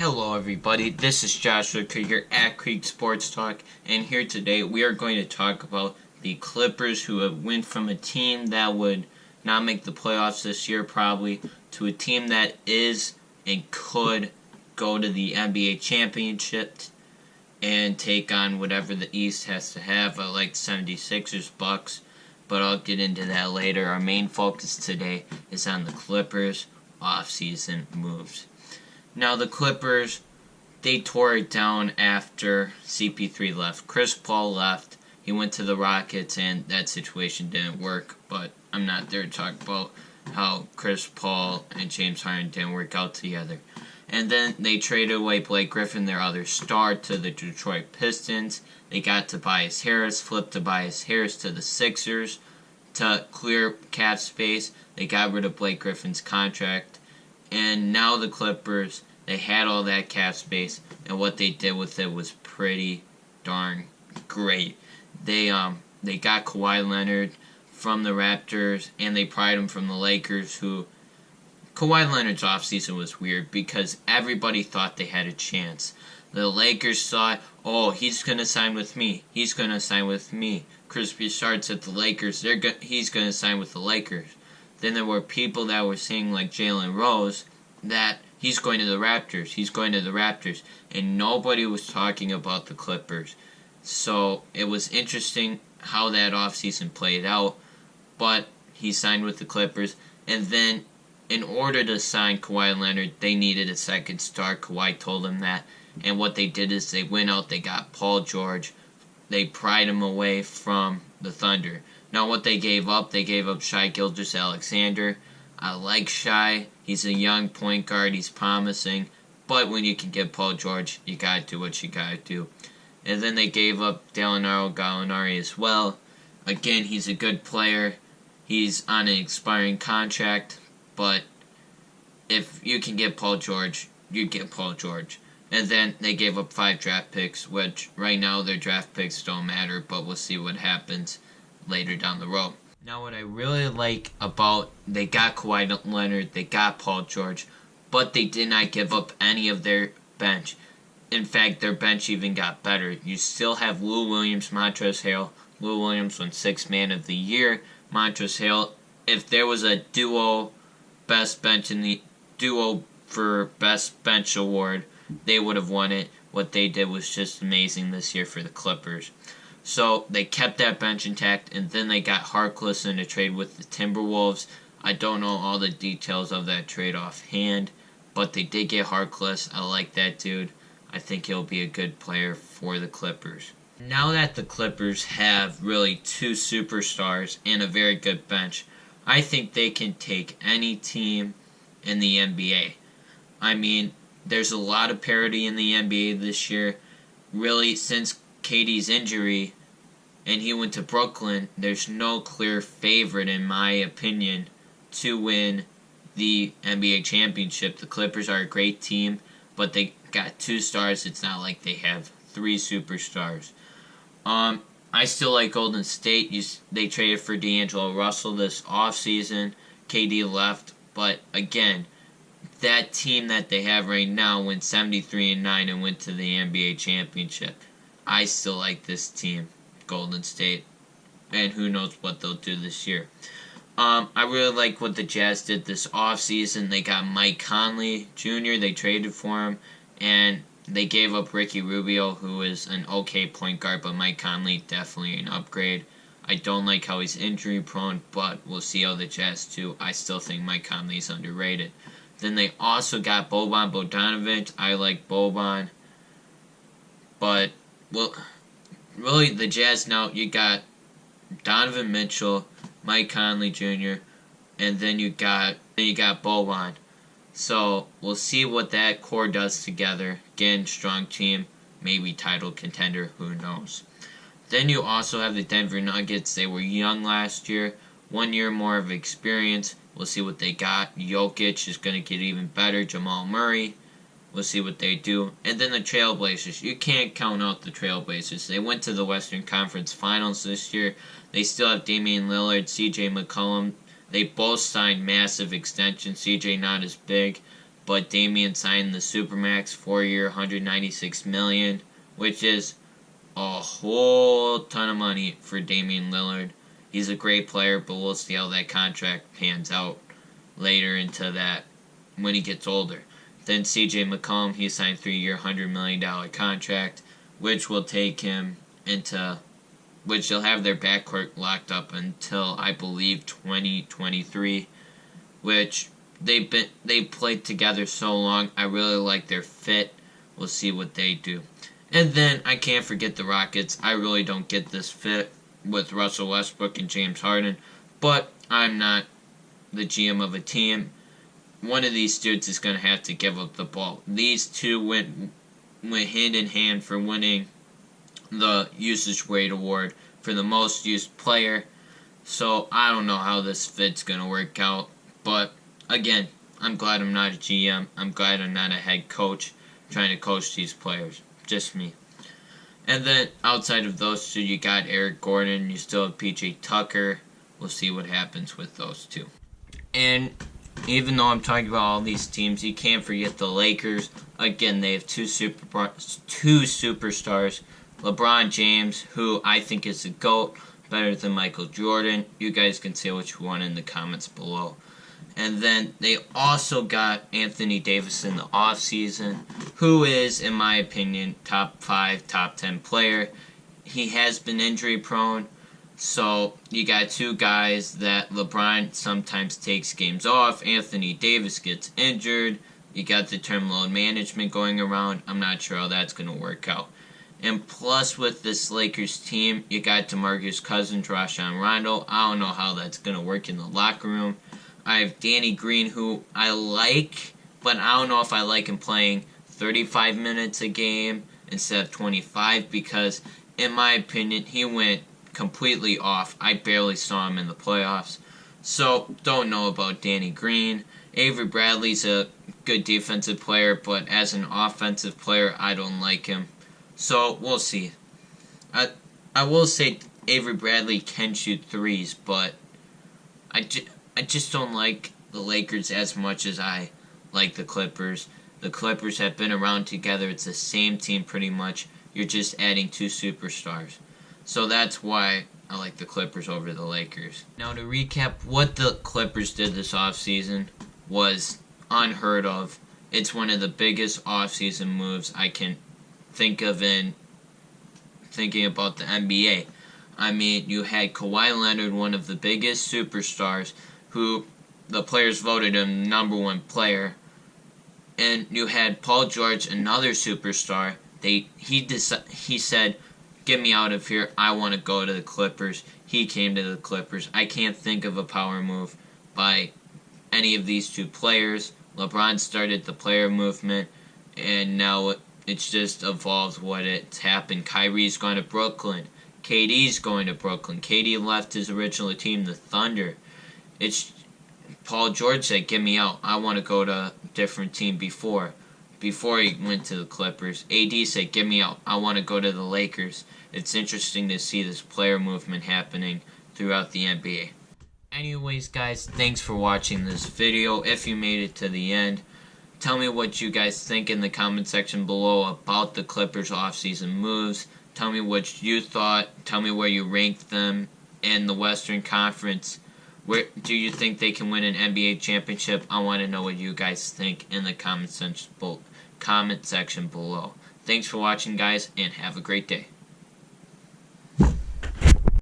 Hello everybody, this is Joshua here at Creek Sports Talk, and here today we are going to talk about the Clippers, who have went from a team that would not make the playoffs this year probably, to a team that is and could go to the NBA championship and take on whatever the East has to have. I like 76ers, Bucks, but I'll get into that later. Our main focus today is on the Clippers offseason moves. Now, the Clippers, they tore it down after CP3 left. Chris Paul left. He went to the Rockets, and that situation didn't work. But I'm not there to talk about how Chris Paul and James Harden didn't work out together. And then they traded away Blake Griffin, their other star, to the Detroit Pistons. They got Tobias Harris, flipped Tobias Harris to the Sixers to clear cap space. They got rid of Blake Griffin's contract. And now the Clippers, they had all that cap space, and what they did with it was pretty darn great. They got Kawhi Leonard from the Raptors, and they pried him from the Lakers, who Kawhi Leonard's offseason was weird because everybody thought they had a chance. The Lakers thought, oh, he's going to sign with me. He's going to sign with me. Chris Broussard's at the Lakers. He's going to sign with the Lakers. Then there were people that were saying, like Jalen Rose, that he's going to the Raptors. He's going to the Raptors. And nobody was talking about the Clippers. So it was interesting how that offseason played out. But he signed with the Clippers. And then in order to sign Kawhi Leonard, they needed a second star. Kawhi told them that. And what they did is they went out, they got Paul George. They pried him away from the Thunder. Now what they gave up Shai Gilgeous-Alexander. I like Shai. He's a young point guard. He's promising. But when you can get Paul George, you gotta do what you gotta do. And then they gave up Gallinari as well. Again, he's a good player. He's on an expiring contract. But if you can get Paul George, you get Paul George. And then they gave up 5 draft picks, which right now their draft picks don't matter, but we'll see what happens later down the road. Now, what I really like about, they got Kawhi Leonard, they got Paul George, but they did not give up any of their bench. In fact, their bench even got better. You still have Lou Williams, Montrezl Harrell. Lou Williams won 6th Man of the Year. Montrezl Harrell, if there was a duo for best bench award, they would have won it. What they did was just amazing this year for the Clippers. So they kept that bench intact, and then they got Harkless in a trade with the Timberwolves. I don't know all the details of that trade offhand, but they did get Harkless. I like that dude. I think he'll be a good player for the Clippers. Now that the Clippers have really 2 superstars and a very good bench, I think they can take any team in the NBA. I mean, there's a lot of parity in the NBA this year. Really, since KD's injury and he went to Brooklyn, there's no clear favorite, in my opinion, to win the NBA championship. The Clippers are a great team, but they got 2 stars. It's not like they have 3 superstars. I still like Golden State. They traded for D'Angelo Russell this offseason. KD left, but again, that team that they have right now went 73-9 and went to the NBA championship. I still like this team, Golden State, and who knows what they'll do this year. I really like what the Jazz did this offseason. They got Mike Conley Jr., they traded for him, and they gave up Ricky Rubio, who is an okay point guard, but Mike Conley definitely an upgrade. I don't like how he's injury prone, but we'll see how the Jazz do. I still think Mike Conley is underrated. Then they also got Boban Bogdanovic. I like Boban. But, well, really the Jazz now, you got Donovan Mitchell, Mike Conley Jr., and then you got Boban. So we'll see what that core does together. Again, strong team, maybe title contender, who knows. Then you also have the Denver Nuggets. They were young last year, 1 year more of experience. We'll see what they got. Jokic is going to get even better. Jamal Murray. We'll see what they do. And then the Trailblazers. You can't count out the Trailblazers. They went to the Western Conference Finals this year. They still have Damian Lillard, CJ McCollum. They both signed massive extensions. CJ not as big, but Damian signed the Supermax 4-year, $196 million, which is a whole ton of money for Damian Lillard. He's a great player, but we'll see how that contract pans out later into that when he gets older. Then CJ McCollum, he signed a 3-year, $100 million contract, which will take him into, which they'll have their backcourt locked up until, I believe, 2023, which they played together so long. I really like their fit. We'll see what they do. And then I can't forget the Rockets. I really don't get this fit with Russell Westbrook and James Harden, but I'm not the GM of a team. One of these dudes is going to have to give up the ball. These two went hand in hand for winning the usage rate award for the most used player. So I don't know how this fit's going to work out. But again, I'm glad I'm not a GM. I'm glad I'm not a head coach trying to coach these players. Just me. And then outside of those two, you got Eric Gordon. You still have PJ Tucker. We'll see what happens with those two. And even though I'm talking about all these teams, you can't forget the Lakers. Again, they have two superstars. LeBron James, who I think is the GOAT, better than Michael Jordan. You guys can say what you want in the comments below. And then they also got Anthony Davis in the offseason, who is, in my opinion, top 5, top 10 player. He has been injury prone. So you got two guys that LeBron sometimes takes games off. Anthony Davis gets injured. You got the term load management going around. I'm not sure how that's going to work out. And plus with this Lakers team, you got DeMarcus Cousins, Rajon Rondo. I don't know how that's going to work in the locker room. I have Danny Green, who I like, but I don't know if I like him playing 35 minutes a game instead of 25 because, in my opinion, he went completely off. I barely saw him in the playoffs. So, don't know about Danny Green. Avery Bradley's a good defensive player, but as an offensive player, I don't like him. So, we'll see. I will say Avery Bradley can shoot threes, but I just don't like the Lakers as much as I like the Clippers. The Clippers have been around together. It's the same team pretty much. You're just adding two superstars. So that's why I like the Clippers over the Lakers. Now to recap, what the Clippers did this offseason was unheard of. It's one of the biggest offseason moves I can think of in thinking about the NBA. I mean, you had Kawhi Leonard, one of the biggest superstars, who the players voted him #1 player. And you had Paul George, another superstar. He said, "Get me out of here. I want to go to the Clippers." He came to the Clippers. I can't think of a power move by any of these two players. LeBron started the player movement, and now it's just evolved what it's happened. Kyrie's going to Brooklyn. KD's going to Brooklyn. KD left his original team, the Thunder. It's Paul George said, "Get me out. I want to go to a different team before he went to the Clippers." AD said, "Get me out. I want to go to the Lakers." It's interesting to see this player movement happening throughout the NBA. Anyways, guys, thanks for watching this video. If you made it to the end, tell me what you guys think in the comment section below about the Clippers offseason moves. Tell me what you thought. Tell me where you ranked them in the Western Conference. Where do you think they can win an NBA championship? I want to know what you guys think in the comment section below. Thanks for watching, guys, and have a great day.